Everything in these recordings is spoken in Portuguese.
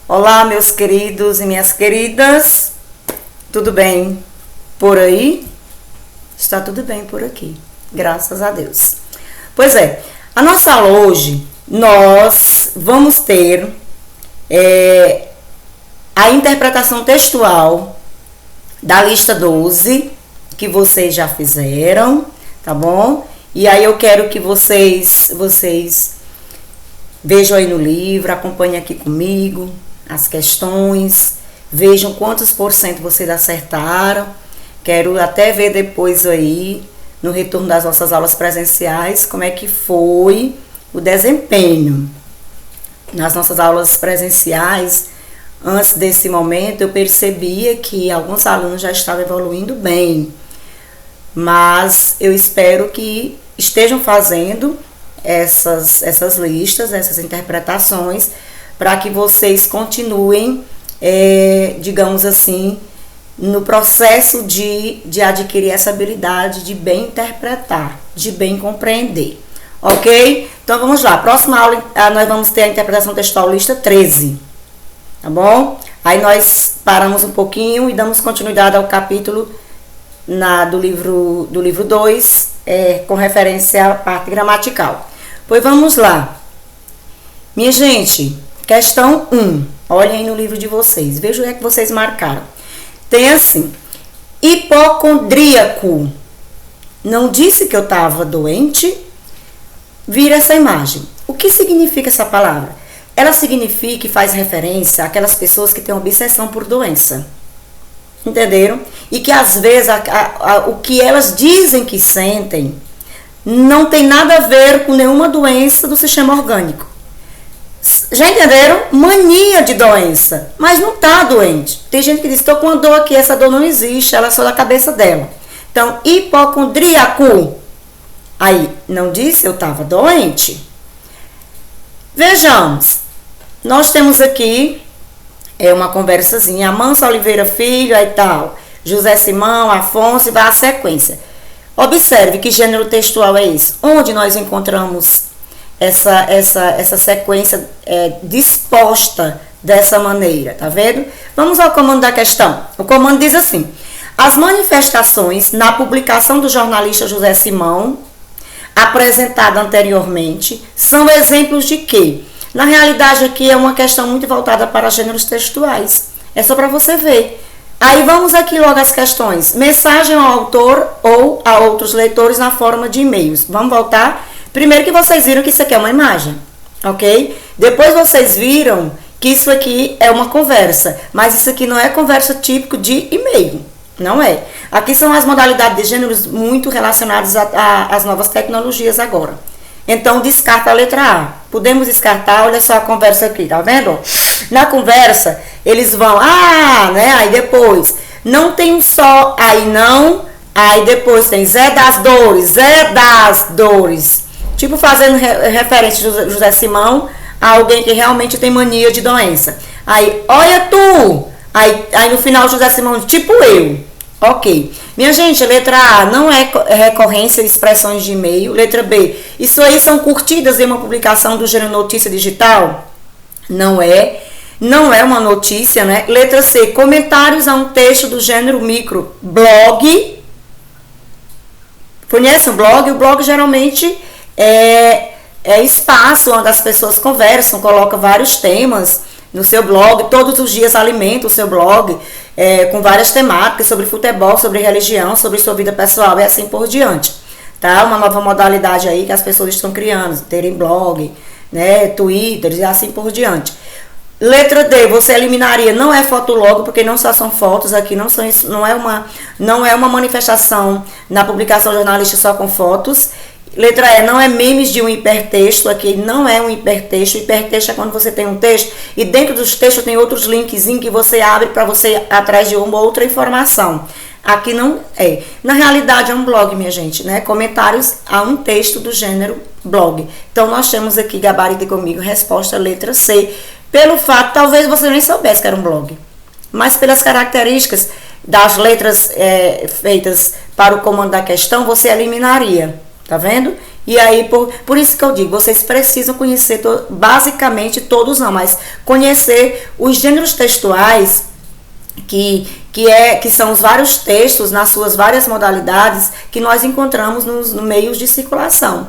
Olá, meus queridos e minhas queridas, tudo bem por aí? Está tudo bem por aqui, graças a Deus. Pois é, a nossa aula hoje, nós vamos ter a interpretação textual da lista 12, que vocês já fizeram, tá bom? E aí eu quero que vocês vejam aí no livro, acompanhem aqui comigo as questões, vejam quantos por cento vocês acertaram. Quero até ver depois aí, no retorno das nossas aulas presenciais, como é que foi o desempenho. Nas nossas aulas presenciais, antes desse momento, eu percebia que alguns alunos já estavam evoluindo bem, mas eu espero que estejam fazendo essas listas, essas interpretações, para que vocês continuem, digamos assim, no processo de adquirir essa habilidade de bem interpretar, de bem compreender, ok? Então vamos lá, próxima aula nós vamos ter a interpretação textual lista 13, tá bom? Aí nós paramos um pouquinho e damos continuidade ao capítulo do livro 2, com referência à parte gramatical. Pois vamos lá. Minha gente, questão 1. Olhem aí no livro de vocês. Veja o que é que vocês marcaram. Tem assim: hipocondríaco. Não disse que eu estava doente? Vira essa imagem. O que significa essa palavra? Ela significa e faz referência àquelas pessoas que têm obsessão por doença. Entenderam? E que às vezes o que elas dizem que sentem não tem nada a ver com nenhuma doença do sistema orgânico. Já entenderam? Mania de doença, mas não está doente. Tem gente que diz: estou com uma dor aqui, essa dor não existe, ela é só da cabeça dela. Então, hipocondríaco. Aí, não disse eu estava doente? Vejamos, nós temos aqui uma conversazinha: Amâncio Oliveira Filho, aí tal, José Simão, Afonso, e vai a sequência. Observe que gênero textual é esse, onde nós encontramos essa sequência disposta dessa maneira, tá vendo? Vamos ao comando da questão. O comando diz assim: as manifestações na publicação do jornalista José Simão, apresentada anteriormente, são exemplos de quê? Na realidade, aqui é uma questão muito voltada para gêneros textuais. É só para você ver. Aí vamos aqui logo às questões. Mensagem ao autor ou a outros leitores na forma de e-mails. Vamos voltar? Primeiro que vocês viram que isso aqui é uma imagem, ok? Depois vocês viram que isso aqui é uma conversa. Mas isso aqui não é conversa típico de e-mail. Não é. Aqui são as modalidades de gêneros muito relacionadas às novas tecnologias agora. Então, descarta a letra A. Podemos descartar, olha só a conversa aqui, tá vendo? Na conversa, eles vão, né? Aí depois, não tem um só, aí não. Aí depois tem Zé das Dores. Tipo fazendo referência a José Simão, a alguém que realmente tem mania de doença. Aí, olha tu. Aí no final, José Simão, tipo eu. Ok. Minha gente, letra A não é recorrência de expressões de e-mail. Letra B, isso aí são curtidas em uma publicação do gênero notícia digital? Não é. Não é uma notícia, né? Letra C, comentários a um texto do gênero micro. Blog. Conhece o blog? O blog geralmente é espaço onde as pessoas conversam, colocam vários temas no seu blog, todos os dias alimenta o seu blog com várias temáticas sobre futebol, sobre religião, sobre sua vida pessoal e assim por diante, tá? Uma nova modalidade aí que as pessoas estão criando, terem blog, né, Twitter e assim por diante. Letra D, você eliminaria, não é fotolog, porque não só são fotos aqui, não é uma manifestação na publicação jornalística só com fotos. Letra E, não é memes de um hipertexto, aqui não é um hipertexto. Hipertexto é quando você tem um texto e dentro dos textos tem outros linkzinhos que você abre para você ir atrás de uma outra informação. Aqui não é. Na realidade é um blog, minha gente, né? Comentários a um texto do gênero blog. Então nós temos aqui, gabarita comigo, resposta letra C. Pelo fato, talvez você nem soubesse que era um blog, mas pelas características das letras feitas para o comando da questão, você eliminaria. Tá vendo? E aí, por isso que eu digo, vocês precisam conhecer, basicamente todos não, mas conhecer os gêneros textuais que são os vários textos nas suas várias modalidades que nós encontramos nos meios de circulação.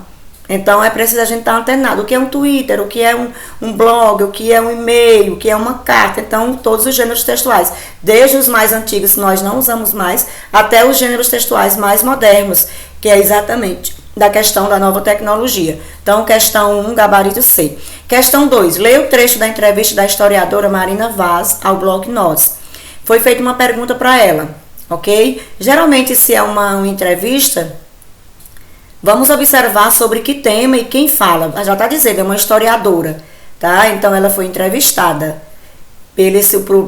Então é preciso a gente estar antenado. O que é um Twitter, o que é um blog, o que é um e-mail, o que é uma carta. Então, todos os gêneros textuais, desde os mais antigos que nós não usamos mais, até os gêneros textuais mais modernos, que é exatamente da questão da nova tecnologia. Então, questão 1, gabarito C. Questão 2, leia o trecho da entrevista da historiadora Marina Vaz ao blog Nós. Foi feita uma pergunta para ela, ok? Geralmente, se é uma entrevista, vamos observar sobre que tema e quem fala. Já está dizendo, é uma historiadora, tá? Então, ela foi entrevistada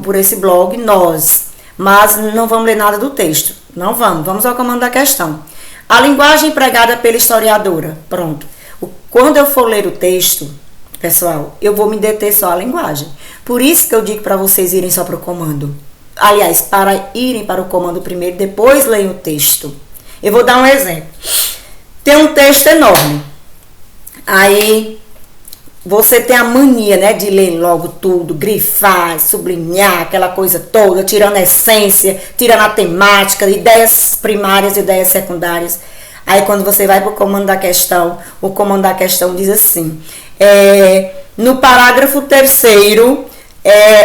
por esse blog Nós. Mas não vamos ler nada do texto. Não vamos. Vamos ao comando da questão. A linguagem empregada pela historiadora. Pronto. Quando eu for ler o texto, pessoal, eu vou me deter só à linguagem. Por isso que eu digo para vocês irem só para o comando. Aliás, para irem para o comando primeiro, depois leiam o texto. Eu vou dar um exemplo. Tem um texto enorme. Aí você tem a mania, né, de ler logo tudo, grifar, sublinhar, aquela coisa toda, tirando a essência, tirando a temática, ideias primárias e ideias secundárias. Aí quando você vai para o comando da questão, o comando da questão diz assim, no parágrafo 3º,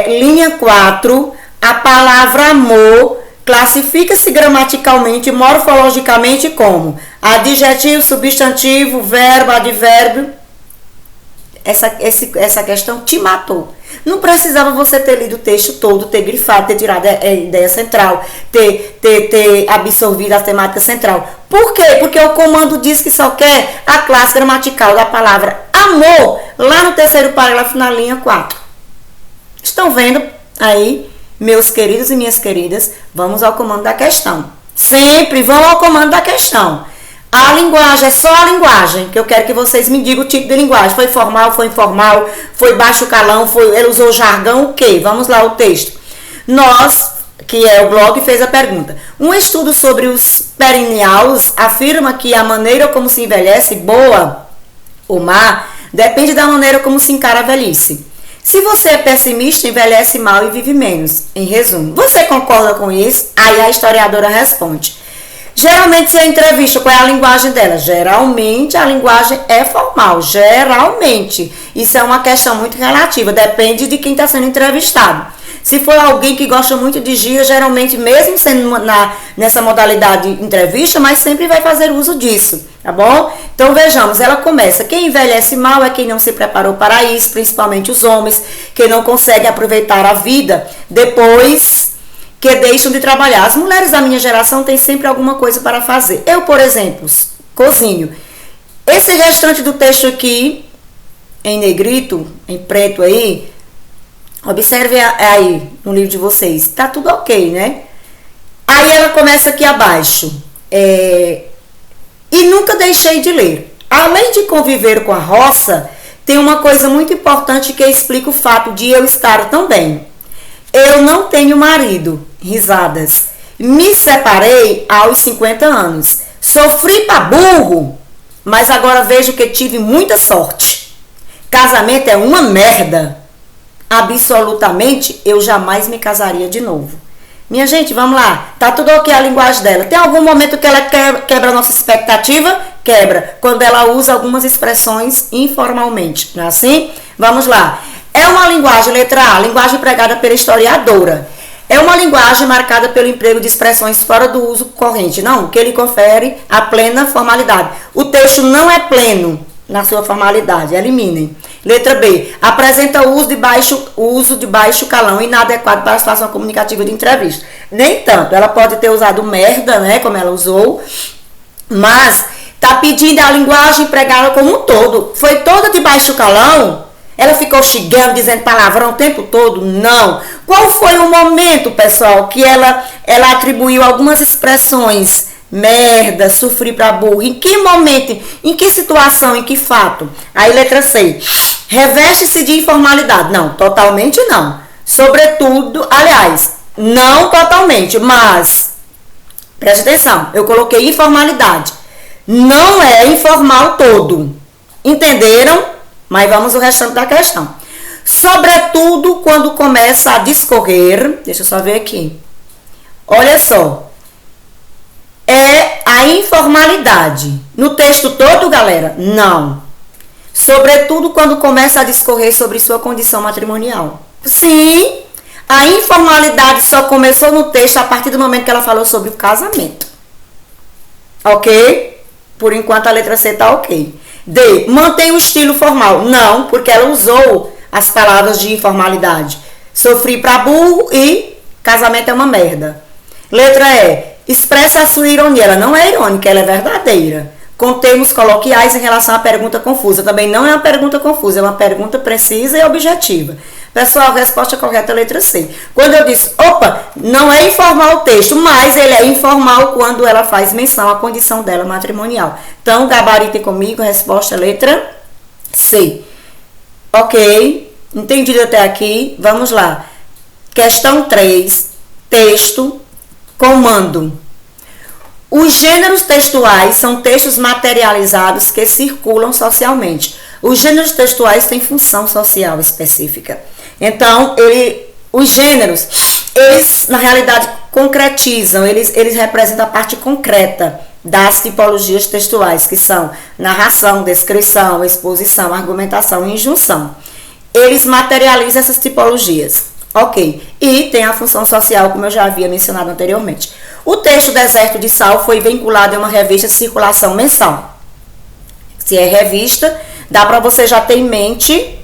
linha 4, a palavra amor classifica-se gramaticalmente e morfologicamente como adjetivo, substantivo, verbo, advérbio. Essa questão te matou. Não precisava você ter lido o texto todo, ter grifado, ter tirado a ideia central, ter absorvido a temática central. Por quê? Porque o comando diz que só quer a classe gramatical da palavra amor, lá no 3º parágrafo, na linha 4. Estão vendo aí, meus queridos e minhas queridas? Vamos ao comando da questão. Sempre vão ao comando da questão. A linguagem, é só a linguagem, que eu quero que vocês me digam o tipo de linguagem. Foi formal, foi informal, foi baixo calão, ele usou jargão, o quê? Vamos lá, o texto. Nós, que é o blog, fez a pergunta. Um estudo sobre os perennials afirma que a maneira como se envelhece, boa ou má, depende da maneira como se encara a velhice. Se você é pessimista, envelhece mal e vive menos. Em resumo, você concorda com isso? Aí a historiadora responde. Geralmente, se a entrevista, qual é a linguagem dela? Geralmente, a linguagem é formal. Geralmente. Isso é uma questão muito relativa. Depende de quem está sendo entrevistado. Se for alguém que gosta muito de gíria, geralmente, mesmo sendo nessa modalidade de entrevista, mas sempre vai fazer uso disso, tá bom? Então, vejamos, ela começa. Quem envelhece mal é quem não se preparou para isso, principalmente os homens, que não conseguem aproveitar a vida depois que deixam de trabalhar. As mulheres da minha geração têm sempre alguma coisa para fazer. Eu, por exemplo, cozinho. Esse restante do texto aqui, em negrito, em preto aí, observe aí no livro de vocês. Tá tudo ok, né? Aí ela começa aqui abaixo. E nunca deixei de ler. Além de conviver com a roça, tem uma coisa muito importante que explica o fato de eu estar tão bem. Eu não tenho marido. Risadas. Me separei aos 50 anos. Sofri pra burro, mas agora vejo que tive muita sorte. Casamento é uma merda. Absolutamente, eu jamais me casaria de novo. Minha gente, vamos lá. Tá tudo ok a linguagem dela. Tem algum momento que ela quebra a nossa expectativa? Quebra. Quando ela usa algumas expressões informalmente. Não é assim? Vamos lá. É uma linguagem, letra A, linguagem empregada pela historiadora. É uma linguagem marcada pelo emprego de expressões fora do uso corrente. Não, que ele confere a plena formalidade. O texto não é pleno na sua formalidade. Eliminem. Letra B. Apresenta o uso de baixo calão inadequado para a situação comunicativa de entrevista. Nem tanto. Ela pode ter usado merda, né, como ela usou, mas tá pedindo a linguagem empregada como um todo. Foi toda de baixo calão? Ela ficou xingando, dizendo palavrão o tempo todo? Não. Qual foi o momento, pessoal, que ela atribuiu algumas expressões? Merda, sofri pra burro. Em que momento? Em que situação? Em que fato? Aí, letra C. Reveste-se de informalidade. Não, totalmente não. Sobretudo, aliás, não totalmente, mas preste atenção, eu coloquei informalidade. Não é informal todo. Entenderam? Mas vamos ao restante da questão. Sobretudo quando começa a discorrer, deixa eu só ver aqui. Olha só. É a informalidade. No texto todo, galera? Não. Sobretudo quando começa a discorrer sobre sua condição matrimonial. Sim, a informalidade só começou no texto a partir do momento que ela falou sobre o casamento. Ok? Por enquanto a letra C tá ok. D. Mantém o estilo formal. Não, porque ela usou as palavras de informalidade. Sofri pra burro e casamento é uma merda. Letra E. Expressa a sua ironia. Ela não é irônica, ela é verdadeira. Com termos coloquiais em relação à pergunta confusa. Também não é uma pergunta confusa, é uma pergunta precisa e objetiva. Pessoal, a resposta correta é a letra C. Quando eu disse, opa, não é informal o texto, mas ele é informal quando ela faz menção à condição dela matrimonial. Então, gabaritem comigo, a resposta é a letra C. Ok? Entendido até aqui? Vamos lá. Questão 3. Texto, comando. Os gêneros textuais são textos materializados que circulam socialmente. Os gêneros textuais têm função social específica. Então, os gêneros, eles na realidade concretizam, eles representam a parte concreta das tipologias textuais, que são narração, descrição, exposição, argumentação e injunção. Eles materializam essas tipologias. Ok. E tem a função social, como eu já havia mencionado anteriormente. O texto Deserto de Sal foi vinculado a uma revista de circulação mensal. Se é revista, dá para você já ter em mente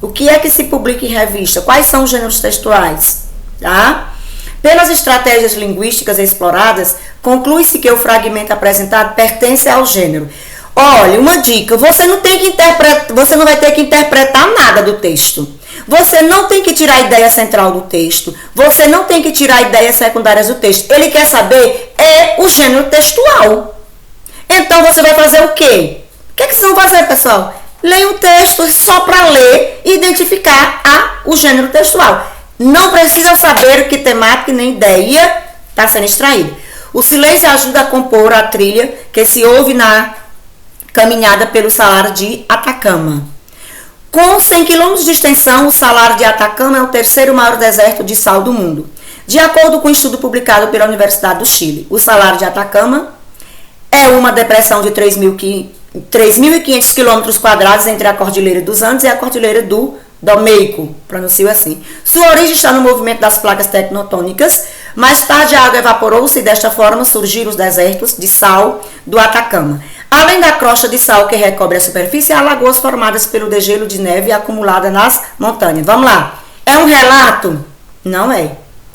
o que é que se publica em revista, quais são os gêneros textuais, tá? Pelas estratégias linguísticas exploradas, conclui-se que o fragmento apresentado pertence ao gênero. Olha, uma dica, você não vai ter que interpretar nada do texto. Você não tem que tirar a ideia central do texto. Você não tem que tirar ideias secundárias do texto. Ele quer saber o gênero textual. Então, você vai fazer o quê? O que é que vocês vão fazer, pessoal? Leia um texto só para ler e identificar o gênero textual. Não precisam saber que temática nem ideia está sendo extraída. O silêncio ajuda a compor a trilha que se ouve na caminhada pelo Salar de Atacama. Com 100 km de extensão, o Salar de Atacama é o terceiro maior deserto de sal do mundo. De acordo com um estudo publicado pela Universidade do Chile, o Salar de Atacama é uma depressão de 3.500 km² entre a Cordilheira dos Andes e a Cordilheira do Domeico, pronuncio assim. Sua origem está no movimento das placas tectônicas. Mais tarde, a água evaporou-se e desta forma surgiram os desertos de sal do Atacama. Além da crosta de sal que recobre a superfície, há lagoas formadas pelo degelo de neve acumulada nas montanhas. Vamos lá. É um relato? Não é.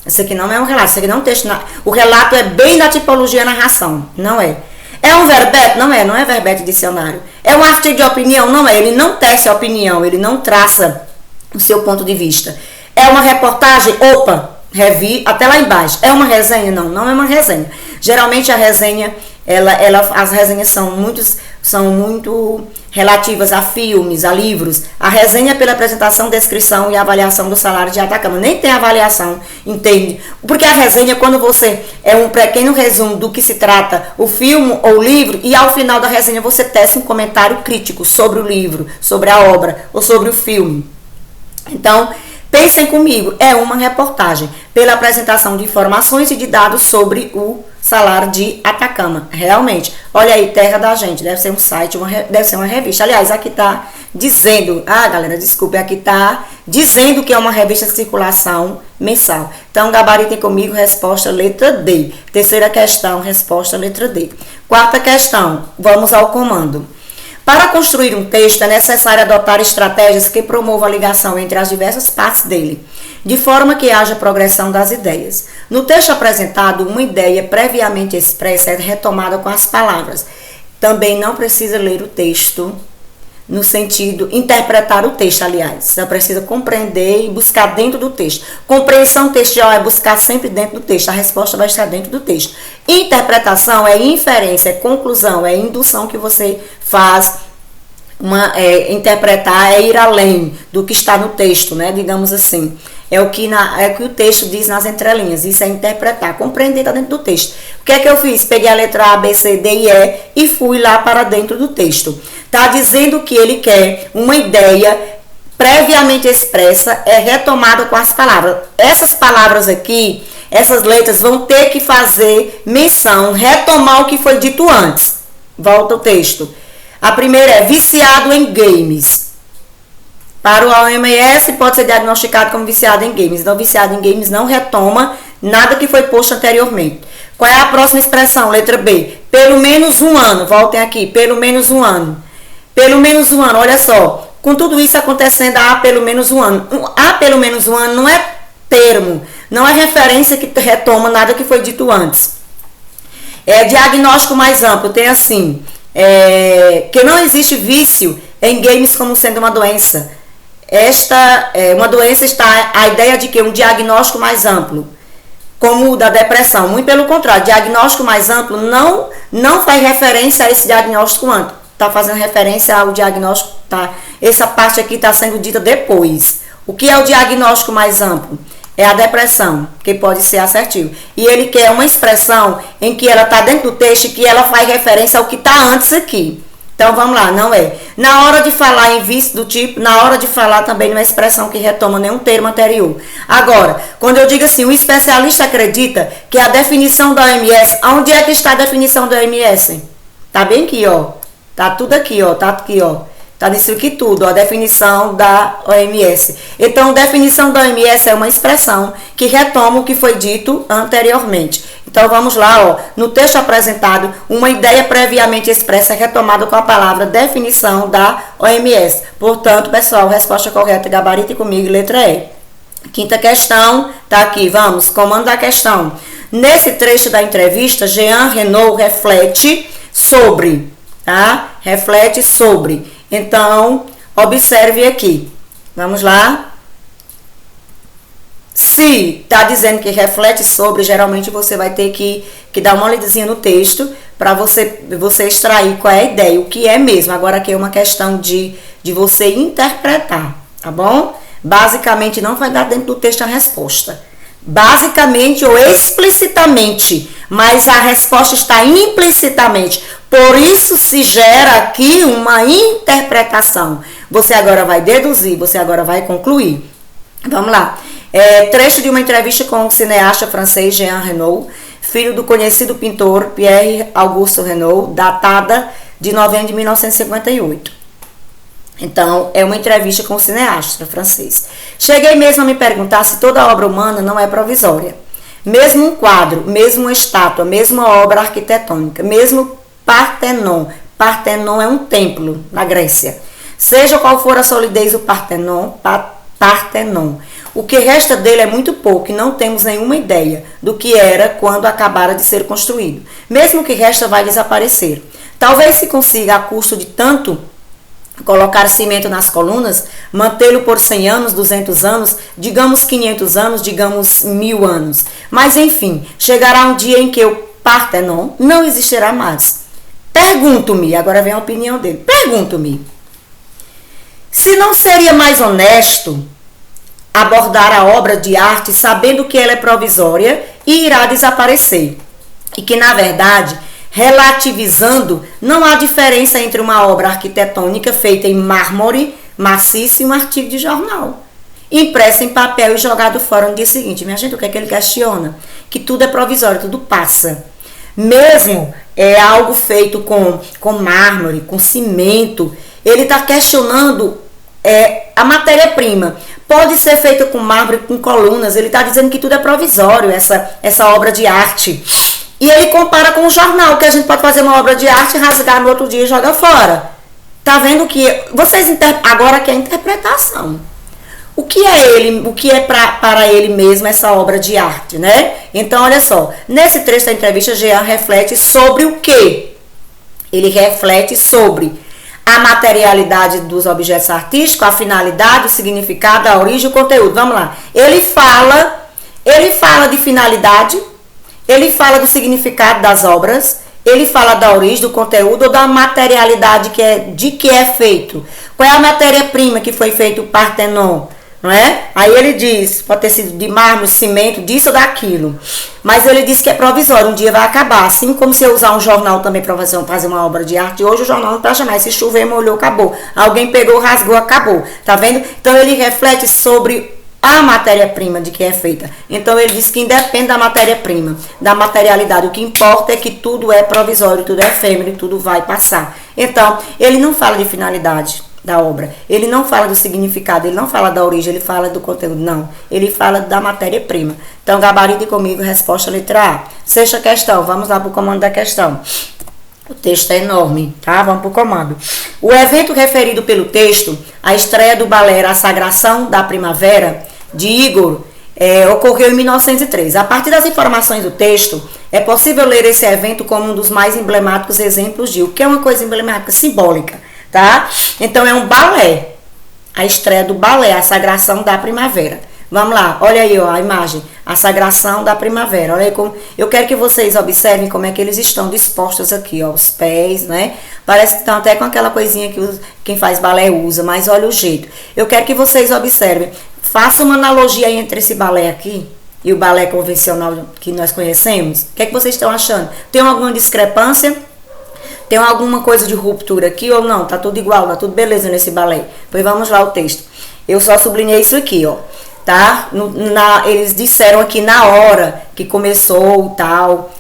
Esse aqui não é um relato. Esse aqui não é um texto. O relato é bem da tipologia narração. Não é. É um verbete? Não é. Não é verbete dicionário. É um artigo de opinião? Não é. Ele não tece a opinião. Ele não traça o seu ponto de vista. É uma reportagem? Opa! Revi até lá embaixo. É uma resenha? Não, não é uma resenha. Geralmente a resenha, as resenhas são muito relativas a filmes, a livros. A resenha é pela apresentação, descrição e avaliação do Salar de Atacama. Nem tem avaliação, entende? Porque a resenha, quando você é um pequeno resumo do que se trata o filme ou o livro, e ao final da resenha você tece um comentário crítico sobre o livro, sobre a obra ou sobre o filme. Então, pensem comigo, é uma reportagem pela apresentação de informações e de dados sobre o Salar de Atacama. Realmente, olha aí, terra da gente, deve ser um site, deve ser uma revista. Aliás, aqui tá dizendo, galera, desculpe, aqui tá dizendo que é uma revista de circulação mensal. Então, gabaritem comigo, resposta letra D. Terceira questão, resposta letra D. Quarta questão, vamos ao comando. Para construir um texto, é necessário adotar estratégias que promovam a ligação entre as diversas partes dele, de forma que haja progressão das ideias. No texto apresentado, uma ideia previamente expressa é retomada com as palavras. Também não precisa ler o texto no sentido, interpretar o texto, aliás. Você precisa compreender e buscar dentro do texto. Compreensão textual é buscar sempre dentro do texto. A resposta vai estar dentro do texto. Interpretação é inferência, é conclusão, é indução que você faz. Interpretar é ir além do que está no texto, né? Digamos assim. É o que o texto diz nas entrelinhas. Isso é interpretar, compreender dentro do texto. O que é que eu fiz? Peguei a letra A, B, C, D e E e fui lá para dentro do texto. Está dizendo que ele quer uma ideia previamente expressa, é retomada com as palavras. Essas palavras aqui, essas letras vão ter que fazer menção, retomar o que foi dito antes. Volta o texto. A primeira é viciado em games. Para o OMS, pode ser diagnosticado como viciado em games. Então, viciado em games não retoma nada que foi posto anteriormente. Qual é a próxima expressão? Letra B. Pelo menos um ano. Voltem aqui. Pelo menos um ano. Pelo menos um ano. Olha só. Com tudo isso acontecendo há pelo menos um ano. Há pelo menos um ano não é termo. Não é referência que retoma nada que foi dito antes. É diagnóstico mais amplo. Tem assim. Que não existe vício em games como sendo uma doença. Uma doença está a ideia de que um diagnóstico mais amplo, como o da depressão, muito pelo contrário, diagnóstico mais amplo não faz referência a esse diagnóstico antes, está fazendo referência ao diagnóstico, tá? Essa parte aqui está sendo dita depois. O que é o diagnóstico mais amplo? É a depressão, que pode ser assertivo. E ele quer uma expressão em que ela está dentro do texto e que ela faz referência ao que está antes aqui. Então, vamos lá, não é. Na hora de falar em vício do tipo, na hora de falar também não é expressão que retoma nenhum termo anterior. Agora, quando eu digo assim, o especialista acredita que a definição da OMS, onde é que está a definição da OMS? Tá bem aqui, ó. Tá tudo aqui, ó. Tá aqui, ó. Tá nisso aqui tudo, ó, a definição da OMS. Então, definição da OMS é uma expressão que retoma o que foi dito anteriormente. Então, vamos lá, ó. No texto apresentado, uma ideia previamente expressa é retomada com a palavra definição da OMS. Portanto, pessoal, resposta correta, gabarito comigo, letra E. Quinta questão, tá aqui, vamos, comando da questão. Nesse trecho da entrevista, Jean Renault reflete sobre, tá? Reflete sobre. Então, observe aqui. Vamos lá. Se está dizendo que reflete sobre, geralmente você vai ter que dar uma lidazinha no texto para você extrair qual é a ideia, o que é mesmo. Agora aqui é uma questão de você interpretar, tá bom? Basicamente não vai dar dentro do texto a resposta. Basicamente ou explicitamente, mas a resposta está implicitamente. Por isso se gera aqui uma interpretação. Você agora vai deduzir, você agora vai concluir. Vamos lá. Trecho de uma entrevista com o cineasta francês Jean Renault, filho do conhecido pintor Pierre Auguste Renault, datada de novembro de 1958. Então, é uma entrevista com o cineasta francês. Cheguei mesmo a me perguntar se toda obra humana não é provisória. Mesmo um quadro, mesmo uma estátua, mesmo uma obra arquitetônica, mesmo Partenon. Partenon é um templo na Grécia. Seja qual for a solidez do Partenon, o que resta dele é muito pouco e não temos nenhuma ideia do que era quando acabara de ser construído. Mesmo o que resta vai desaparecer. Talvez se consiga, a custo de tanto colocar cimento nas colunas, mantê-lo por 100 anos, 200 anos, digamos 500 anos, digamos 1000 anos. Mas enfim, chegará um dia em que o Partenon não existirá mais. Pergunto-me, agora vem a opinião dele, pergunto-me, se não seria mais honesto abordar a obra de arte sabendo que ela é provisória e irá desaparecer. E que, na verdade, relativizando, não há diferença entre uma obra arquitetônica feita em mármore maciço e um artigo de jornal, impresso em papel e jogado fora no dia seguinte. Minha gente, o que é que ele questiona? Que tudo é provisório, tudo passa. Mesmo algo feito com mármore, com cimento, ele está questionando a matéria-prima. Pode ser feita com mármore, com colunas. Ele está dizendo que tudo é provisório, essa obra de arte. E ele compara com o jornal, que a gente pode fazer uma obra de arte, rasgar no outro dia e jogar fora. Tá vendo que agora que é a interpretação. O que é para ele mesmo essa obra de arte, né? Então, olha só, nesse trecho da entrevista, Jean reflete sobre o quê? Ele reflete sobre a materialidade dos objetos artísticos, a finalidade, o significado, a origem e o conteúdo. Vamos lá. Ele fala de finalidade, ele fala do significado das obras, ele fala da origem, do conteúdo ou da materialidade de que é feito. Qual é a matéria-prima que foi feito o Partenon? não é? Aí ele diz, pode ter sido de mármore, cimento, disso ou daquilo. Mas ele diz que é provisório, um dia vai acabar. Assim como se eu usar um jornal também para fazer uma obra de arte, hoje o jornal não presta mais. Se chover, molhou, acabou. Alguém pegou, rasgou, acabou. Tá vendo? Então ele reflete sobre a matéria-prima de que é feita. Então ele diz que independe da matéria-prima, da materialidade. O que importa é que tudo é provisório, tudo é efêmero e tudo vai passar. Então, ele não fala de finalidade da obra, ele não fala do significado, ele não fala da origem, ele fala do conteúdo, não. Ele fala da matéria-prima. Então, gabarite comigo, resposta letra A. Sexta questão, vamos lá para o comando da questão. O texto é enorme, tá? Vamos para o comando. O evento referido pelo texto, a estreia do balé A Sagração da Primavera, de Igor, ocorreu em 1903. A partir das informações do texto, é possível ler esse evento como um dos mais emblemáticos exemplos de o que é uma coisa emblemática, simbólica, tá? Então é um balé, a estreia do balé, a Sagração da Primavera. Vamos lá, olha aí ó, a imagem, a Sagração da Primavera. Olha aí como eu quero que vocês observem como é que eles estão dispostos aqui, ó, os pés, né? Parece que estão até com aquela coisinha que quem faz balé usa, mas olha o jeito. Eu quero que vocês observem. Faça uma analogia entre esse balé aqui e o balé convencional que nós conhecemos. O que é que vocês estão achando? Tem alguma discrepância? Tem alguma coisa de ruptura aqui ou não? Tá tudo igual, tá tudo beleza nesse balé. Pois vamos lá o texto. Eu só sublinhei isso aqui, ó. Tá? Eles disseram aqui na hora que começou tal,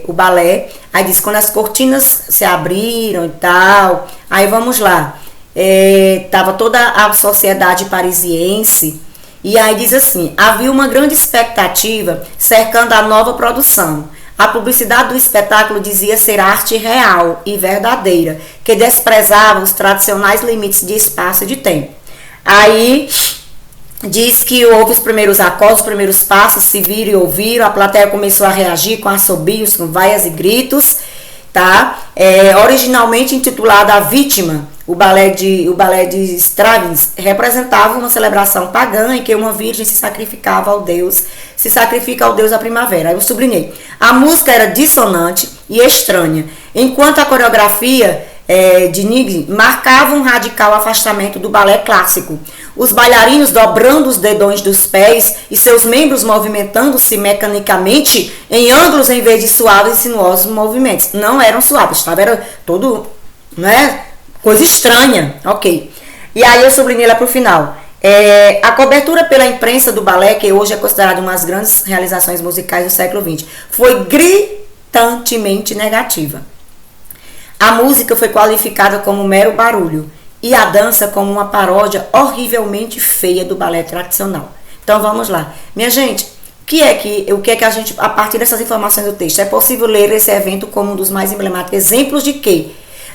o balé. Aí diz quando as cortinas se abriram e tal. Aí vamos lá. Tava toda a sociedade parisiense. E aí diz assim, havia uma grande expectativa cercando a nova produção. A publicidade do espetáculo dizia ser arte real e verdadeira, que desprezava os tradicionais limites de espaço e de tempo. Aí diz que houve os primeiros acordes, os primeiros passos, se viram e ouviram, a plateia começou a reagir com assobios, com vaias e gritos, tá? Originalmente intitulado A Vítima, o balé de Stravinsky representava uma celebração pagã em que uma virgem se sacrifica ao Deus da primavera. Aí eu sublinhei. A música era dissonante e estranha, enquanto a coreografia de Nigli marcava um radical afastamento do balé clássico. Os bailarinos dobrando os dedões dos pés e seus membros movimentando-se mecanicamente em ângulos em vez de suaves e sinuosos movimentos. Não eram suaves, estava era todo, né? Coisa estranha, ok. E aí eu sublinhei lá para o final. A cobertura pela imprensa do balé, que hoje é considerada uma das grandes realizações musicais do século XX, foi gritantemente negativa. A música foi qualificada como mero barulho e a dança como uma paródia horrivelmente feia do balé tradicional. Então vamos lá. Minha gente, o que é que a gente, a partir dessas informações do texto, é possível ler esse evento como um dos mais emblemáticos? Exemplos de quê?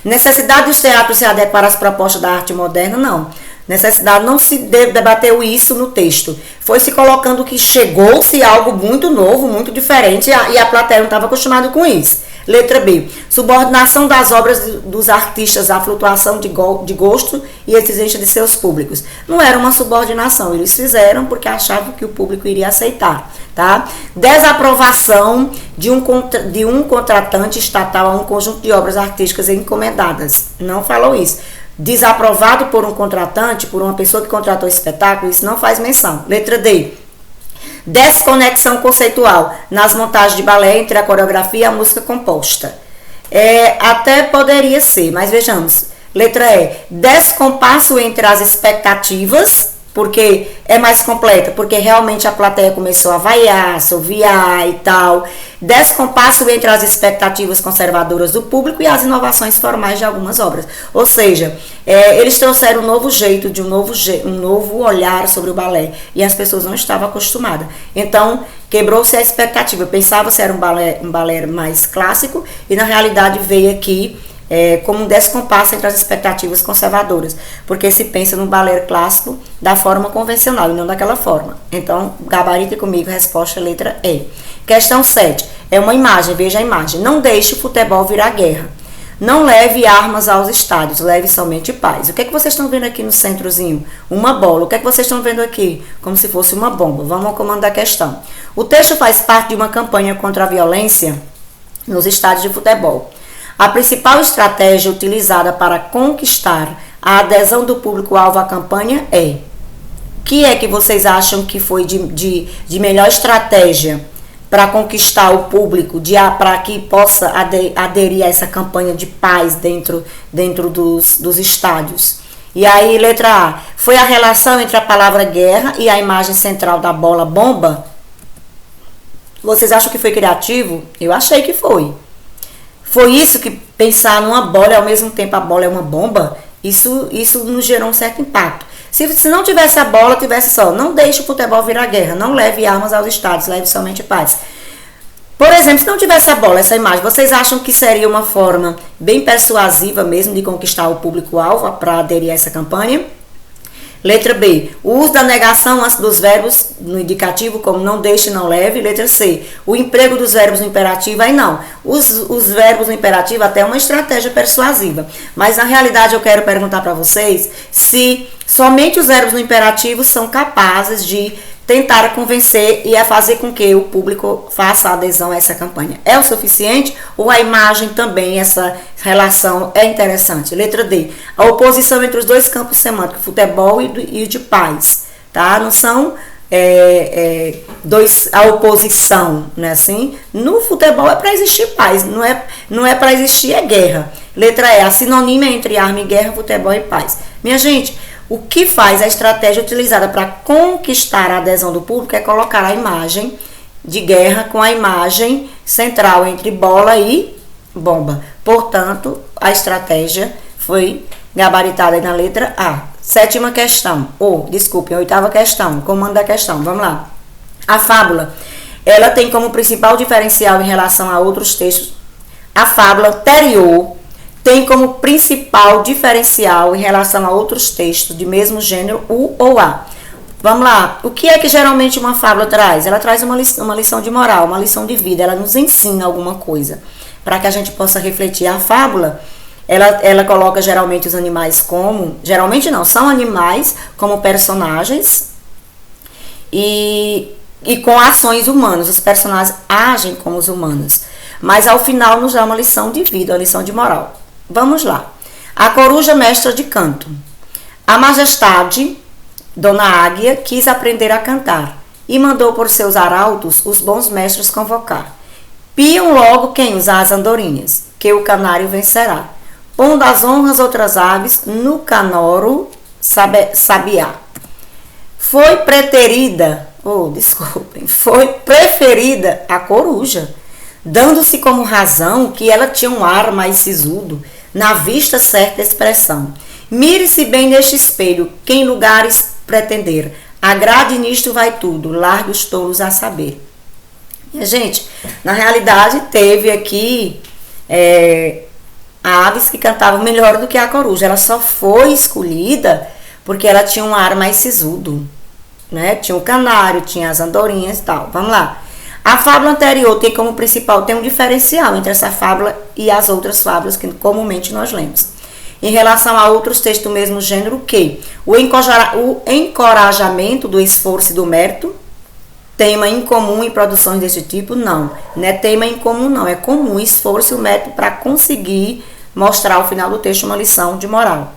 Necessidade dos teatros se adequar às propostas da arte moderna? Não. Necessidade, não se debateu isso no texto. Foi se colocando que chegou-se algo muito novo, muito diferente, e a plateia não estava acostumada com isso. Letra B. Subordinação das obras dos artistas à flutuação de gosto e exigência de seus públicos. Não era uma subordinação, eles fizeram porque achavam que o público iria aceitar. Tá? Desaprovação de um contratante estatal a um conjunto de obras artísticas encomendadas. Não falou isso. Desaprovado por um contratante, por uma pessoa que contratou o espetáculo, isso não faz menção. Letra D. Desconexão conceitual nas montagens de balé entre a coreografia e a música composta. Até poderia ser, mas vejamos. Letra E. Descompasso entre as expectativas, porque é mais completa, porque realmente a plateia começou a vaiar, assoviar e tal. Descompasso entre as expectativas conservadoras do público e as inovações formais de algumas obras. Ou seja, eles trouxeram um novo jeito, um novo olhar sobre o balé, e as pessoas não estavam acostumadas. Então, quebrou-se a expectativa. Pensava-se era um balé mais clássico, e na realidade veio aqui como um descompasso entre as expectativas conservadoras, porque se pensa no balé clássico da forma convencional e não daquela forma. Então, gabarite comigo, resposta letra E. Questão 7. É uma imagem, veja a imagem. Não deixe o futebol virar guerra. Não leve armas aos estádios, leve somente paz. O que é que vocês estão vendo aqui no centrozinho? Uma bola. O que é que vocês estão vendo aqui? Como se fosse uma bomba. Vamos ao comando da questão. O texto faz parte de uma campanha contra a violência nos estádios de futebol. A principal estratégia utilizada para conquistar a adesão do público-alvo à campanha é que é que vocês acham que foi de melhor estratégia para conquistar o público, para que possa aderir a essa campanha de paz dentro dos estádios? E aí, letra A, foi a relação entre a palavra guerra e a imagem central da bola bomba? Vocês acham que foi criativo? Eu achei que foi. Foi isso que pensar numa bola e ao mesmo tempo a bola é uma bomba? Isso nos gerou um certo impacto. Se não tivesse a bola, tivesse só, não deixe o futebol virar guerra, não leve armas aos estádios, leve somente paz. Por exemplo, se não tivesse a bola, essa imagem, vocês acham que seria uma forma bem persuasiva mesmo de conquistar o público-alvo para aderir a essa campanha? Letra B, o uso da negação antes dos verbos no indicativo, como não deixe, não leve. Letra C, o emprego dos verbos no imperativo, aí não. Os verbos no imperativo até é uma estratégia persuasiva. Mas na realidade eu quero perguntar para vocês se somente os verbos no imperativo são capazes de tentar convencer e a fazer com que o público faça adesão a essa campanha. É o suficiente ou a imagem também, essa relação é interessante? Letra D, a oposição entre os dois campos semânticos, futebol e o de paz, tá? Não são a oposição, né? Assim, no futebol é para existir paz, não é para existir guerra. Letra E, a sinonímia entre arma e guerra, futebol e paz. Minha gente, o que faz a estratégia utilizada para conquistar a adesão do público é colocar a imagem de guerra com a imagem central entre bola e bomba. Portanto, a estratégia foi gabaritada na letra A. Sétima questão, oitava questão, comando da questão, vamos lá. A fábula, ela tem como principal diferencial em relação a outros textos, a fábula anterior tem como principal diferencial em relação a outros textos de mesmo gênero, o ou a. Vamos lá, o que é que geralmente uma fábula traz? Ela traz uma lição de moral, uma lição de vida, ela nos ensina alguma coisa, para que a gente possa refletir. A fábula, ela coloca geralmente os animais geralmente não, são animais como personagens e com ações humanas, os personagens agem como os humanos, mas ao final nos dá uma lição de vida, uma lição de moral. Vamos lá. A coruja mestra de canto. A majestade, Dona Águia, quis aprender a cantar e mandou por seus arautos os bons mestres convocar. Piam logo quem usar as andorinhas, que o canário vencerá. Pondo as honras outras aves no canoro sabiá. Foi preferida a coruja, dando-se como razão que ela tinha um ar mais sisudo, na vista certa expressão. Mire-se bem neste espelho, quem lugares pretender, agrade nisto vai tudo, largue os tolos a saber. Minha gente, na realidade teve aqui aves que cantavam melhor do que a coruja, ela só foi escolhida porque ela tinha um ar mais sisudo, né? Tinha o canário, tinha as andorinhas e tal, vamos lá. A fábula anterior tem como principal, tem um diferencial entre essa fábula e as outras fábulas que comumente nós lemos. Em relação a outros textos do mesmo gênero, que o encorajamento do esforço e do mérito, tema incomum em produções desse tipo, não é tema incomum não, é comum esforço e o mérito para conseguir mostrar ao final do texto uma lição de moral,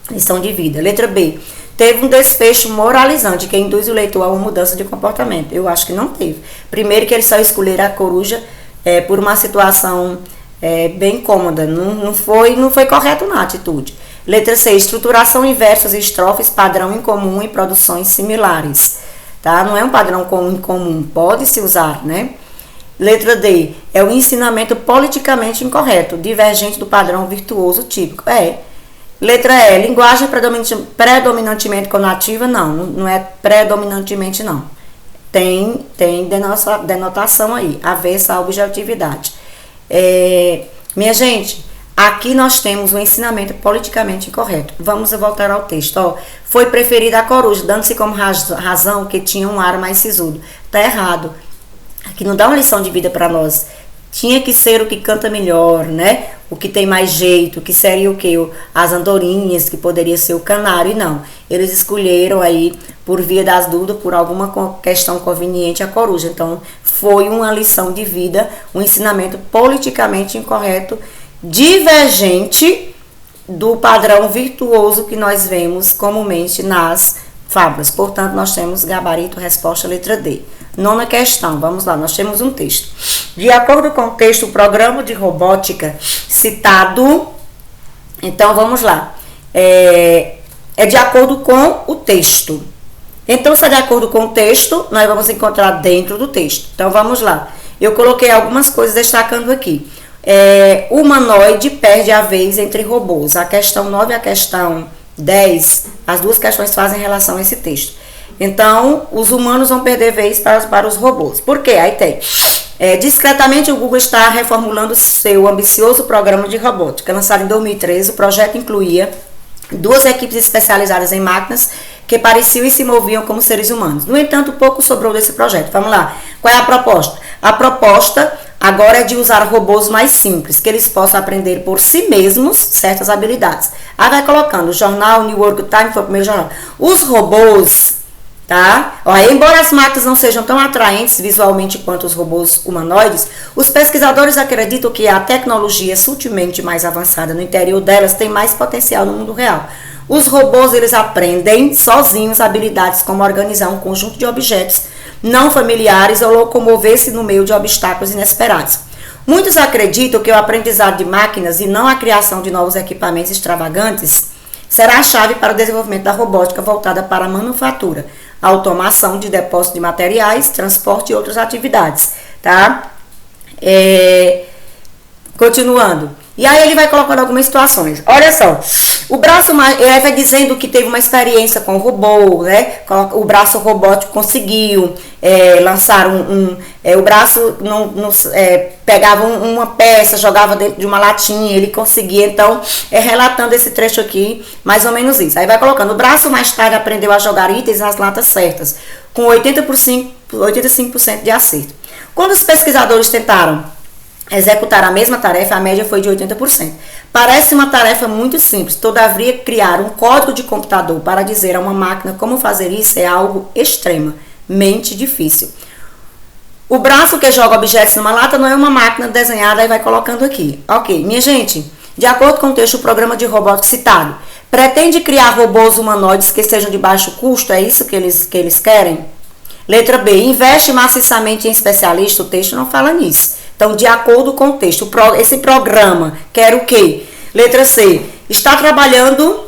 lição de vida. Letra B, teve um desfecho moralizante que induz o leitor a uma mudança de comportamento. Eu acho que não teve. Primeiro que eles só escolheram a coruja por uma situação bem cômoda. Não foi correto na atitude. Letra C, estruturação em versos e estrofes, padrão incomum em produções similares. Tá? Não é um padrão incomum, pode-se usar, né? Letra D, é o ensinamento politicamente incorreto, divergente do padrão virtuoso típico. Letra E, linguagem predominantemente conativa, não é predominantemente não. Tem denotação aí, avessa a objetividade. Minha gente, aqui nós temos um ensinamento politicamente incorreto. Vamos voltar ao texto. Foi preferida a coruja, dando-se como razão que tinha um ar mais sisudo. Tá errado. Aqui não dá uma lição de vida para nós. Tinha que ser o que canta melhor, né? O que tem mais jeito, que seria o quê? As andorinhas, que poderia ser o canário, e não. Eles escolheram aí, por via das dúvidas, por alguma questão conveniente, a coruja. Então, foi uma lição de vida, um ensinamento politicamente incorreto, divergente do padrão virtuoso que nós vemos comumente nas fábulas. Portanto, nós temos gabarito, resposta, letra D. Nona questão, vamos lá, nós temos um texto. De acordo com o texto, o programa de robótica citado, então vamos lá, é de acordo com o texto. Então, se é de acordo com o texto, nós vamos encontrar dentro do texto. Então, vamos lá. Eu coloquei algumas coisas destacando aqui. Humanoide perde a vez entre robôs. A questão 9 e a questão 10, as duas questões fazem relação a esse texto. Então, os humanos vão perder vez para os robôs. Por quê? Aí tem. Discretamente, o Google está reformulando seu ambicioso programa de robótica. Lançado em 2013, o projeto incluía 2 equipes especializadas em máquinas que pareciam e se moviam como seres humanos. No entanto, pouco sobrou desse projeto. Vamos lá. Qual é a proposta? A proposta agora é de usar robôs mais simples, que eles possam aprender por si mesmos certas habilidades. Aí vai colocando o jornal New York Times, foi o primeiro jornal. Os robôs, tá? Embora as máquinas não sejam tão atraentes visualmente quanto os robôs humanoides, os pesquisadores acreditam que a tecnologia sutilmente mais avançada no interior delas tem mais potencial no mundo real. Os robôs, eles aprendem sozinhos habilidades como organizar um conjunto de objetos não familiares ou locomover-se no meio de obstáculos inesperados. Muitos acreditam que o aprendizado de máquinas e não a criação de novos equipamentos extravagantes será a chave para o desenvolvimento da robótica voltada para a manufatura, automação de depósito de materiais, transporte e outras atividades, tá? Continuando. E aí ele vai colocando algumas situações. Olha só, o braço, ele vai dizendo que teve uma experiência com o robô, né? O braço robótico conseguiu lançar o braço pegava uma peça, jogava dentro de uma latinha, ele conseguia. Então, relatando esse trecho aqui, mais ou menos isso. Aí vai colocando, o braço mais tarde aprendeu a jogar itens nas latas certas, com 85% de acerto. Quando os pesquisadores tentaram executar a mesma tarefa, a média foi de 80%. Parece uma tarefa muito simples, todavia criar um código de computador para dizer a uma máquina como fazer isso é algo extremamente difícil. O braço que joga objetos numa lata não é uma máquina desenhada, e vai colocando aqui. Ok, minha gente, de acordo com o texto, o programa de robótica citado pretende criar robôs humanoides que sejam de baixo custo, é isso que eles querem? Letra B, investe maciçamente em especialistas, o texto não fala nisso. Então, de acordo com o texto, esse programa quer o quê? Letra C, está trabalhando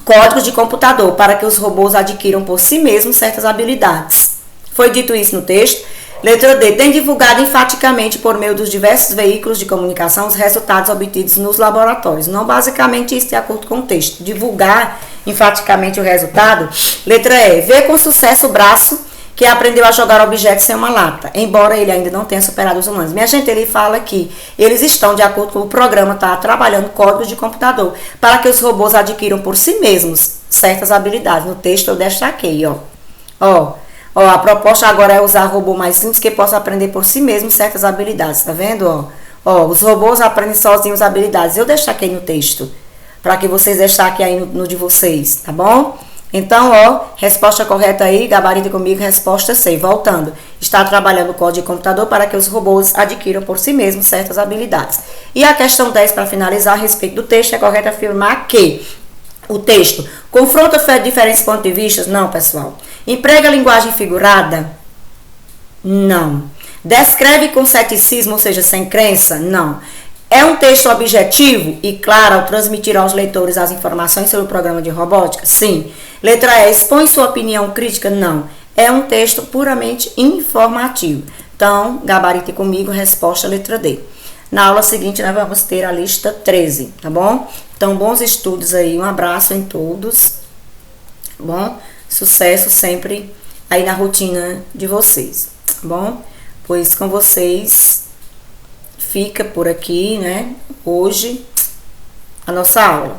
códigos de computador para que os robôs adquiram por si mesmos certas habilidades. Foi dito isso no texto. Letra D, tem divulgado enfaticamente por meio dos diversos veículos de comunicação os resultados obtidos nos laboratórios. Não basicamente isso de acordo com o texto. Divulgar enfaticamente o resultado. Letra E, vê com sucesso o braço que aprendeu a jogar objetos sem uma lata, embora ele ainda não tenha superado os humanos. Minha gente, ele fala que eles estão, de acordo com o programa, trabalhando códigos de computador para que os robôs adquiram por si mesmos certas habilidades. No texto eu destaquei, a proposta agora é usar robô mais simples que possa aprender por si mesmo certas habilidades, tá vendo? Os robôs aprendem sozinhos habilidades. Eu destaquei no texto, para que vocês destaquem aí no de vocês, tá bom? Então, resposta correta aí, gabarito comigo, resposta C. Voltando, está trabalhando o código de computador para que os robôs adquiram por si mesmos certas habilidades. E a questão 10, para finalizar, a respeito do texto, é correto afirmar que o texto confronta diferentes pontos de vista? Não, pessoal. Emprega linguagem figurada? Não. Descreve com ceticismo, ou seja, sem crença? Não. É um texto objetivo e claro ao transmitir aos leitores as informações sobre o programa de robótica? Sim. Letra E, expõe sua opinião crítica? Não. É um texto puramente informativo. Então, gabarite comigo, resposta letra D. Na aula seguinte, nós vamos ter a lista 13, tá bom? Então, bons estudos aí, um abraço em todos, tá bom? Sucesso sempre aí na rotina de vocês, tá bom? Pois com vocês fica por aqui, né? Hoje, a nossa aula.